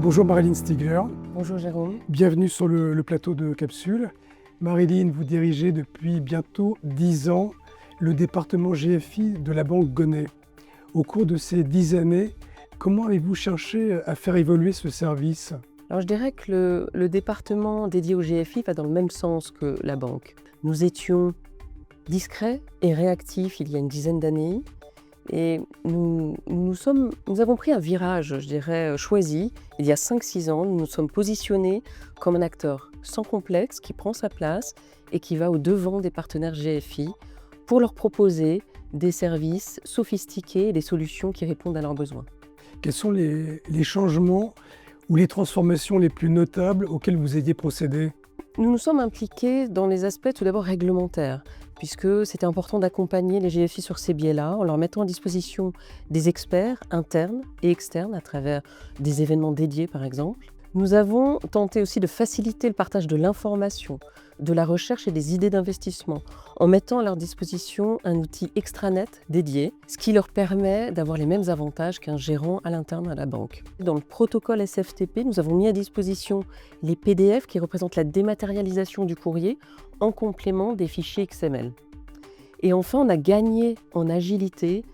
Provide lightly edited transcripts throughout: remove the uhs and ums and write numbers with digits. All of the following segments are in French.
Bonjour Marilyn Stigler, Bonjour Jérôme. bienvenue sur le plateau de Capsule. Marilyn, vous dirigez depuis bientôt 10 ans le département GFI de la Banque Gonnet. Au cours de ces 10 années, comment avez-vous cherché à faire évoluer ce service ? Alors je dirais que le département dédié au GFI va dans le même sens que la banque. Nous étions discrets et réactifs il y a une dizaine d'années et nous avons pris un virage, je dirais, choisi. Il y a 5-6 ans, nous nous sommes positionnés comme un acteur sans complexe qui prend sa place et qui va au-devant des partenaires GFI pour leur proposer des services sophistiqués et des solutions qui répondent à leurs besoins. Quels sont les changements ou les transformations les plus notables auxquelles vous ayez procédé ? Nous nous sommes impliqués dans les aspects tout d'abord réglementaires, puisque c'était important d'accompagner les GFI sur ces biais-là, en leur mettant à disposition des experts internes et externes à travers des événements dédiés par exemple. Nous avons tenté aussi de faciliter le partage de l'information, de la recherche et des idées d'investissement, en mettant à leur disposition un outil extranet dédié, ce qui leur permet d'avoir les mêmes avantages qu'un gérant à l'interne à la banque. Dans le protocole SFTP, nous avons mis à disposition les PDF qui représentent la dématérialisation du courrier en complément des fichiers XML. Et enfin, on a gagné en agilité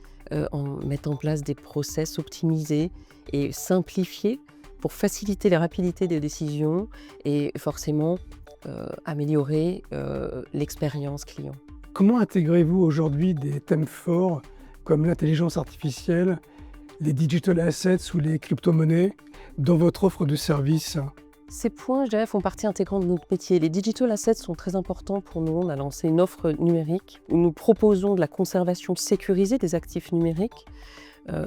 en mettant en place des process optimisés et simplifiés pour faciliter la rapidité des décisions et forcément améliorer l'expérience client. Comment intégrez-vous aujourd'hui des thèmes forts comme l'intelligence artificielle, les digital assets ou les crypto-monnaies dans votre offre de service ? Ces points, je dirais, font partie intégrante de notre métier. Les digital assets sont très importants pour nous. On a lancé une offre numérique où nous proposons de la conservation sécurisée des actifs numériques.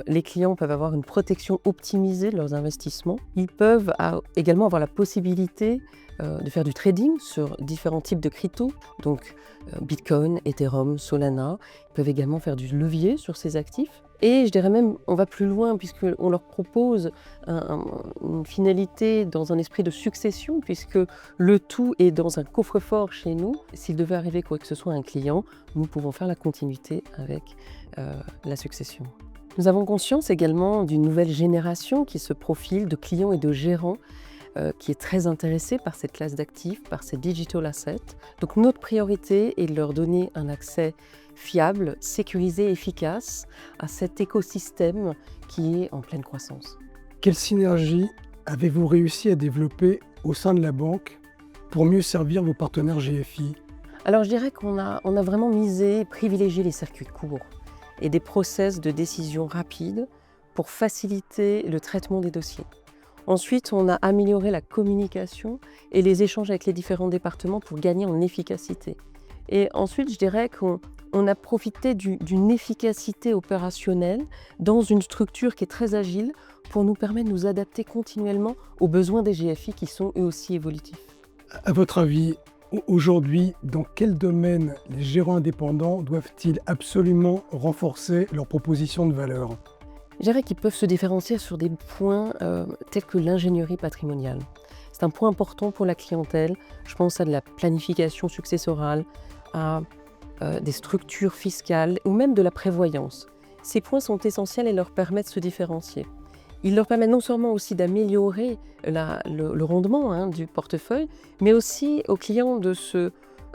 Les clients peuvent avoir une protection optimisée de leurs investissements. Ils peuvent également avoir la possibilité de faire du trading sur différents types de cryptos, donc Bitcoin, Ethereum, Solana. Ils peuvent également faire du levier sur ces actifs. Et je dirais même, on va plus loin puisqu'on leur propose une finalité dans un esprit de succession, puisque le tout est dans un coffre-fort chez nous. S'il devait arriver quoi que ce soit à un client, nous pouvons faire la continuité avec la succession. Nous avons conscience également d'une nouvelle génération qui se profile de clients et de gérants qui est très intéressée par cette classe d'actifs, par ces digital assets. Donc notre priorité est de leur donner un accès fiable, sécurisé, efficace à cet écosystème qui est en pleine croissance. Quelle synergie avez-vous réussi à développer au sein de la banque pour mieux servir vos partenaires GFI ? Alors je dirais qu'on a vraiment misé, privilégié les circuits courts et des process de décision rapides pour faciliter le traitement des dossiers. Ensuite, on a amélioré la communication et les échanges avec les différents départements pour gagner en efficacité. Et ensuite, je dirais qu'on a profité d'une efficacité opérationnelle dans une structure qui est très agile pour nous permettre de nous adapter continuellement aux besoins des GFI qui sont eux aussi évolutifs. À votre avis, aujourd'hui, dans quel domaine les gérants indépendants doivent-ils absolument renforcer leurs propositions de valeur ? Je dirais qu'ils peuvent se différencier sur des points tels que l'ingénierie patrimoniale. C'est un point important pour la clientèle. Je pense à de la planification successorale, à des structures fiscales ou même de la prévoyance. Ces points sont essentiels et leur permettent de se différencier. Ils leur permettent non seulement aussi d'améliorer le rendement du portefeuille, mais aussi aux clients de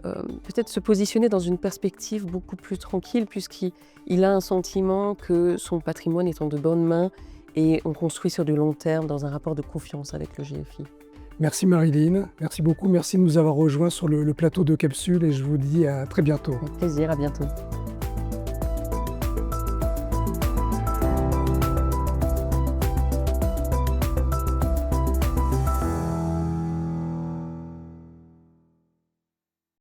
peut-être se positionner dans une perspective beaucoup plus tranquille puisqu'il a un sentiment que son patrimoine est en de bonnes mains et on construit sur du long terme dans un rapport de confiance avec le GFI. Merci Marilyn, merci beaucoup, merci de nous avoir rejoints sur le plateau de Capsule et je vous dis à très bientôt. Avec plaisir, à bientôt.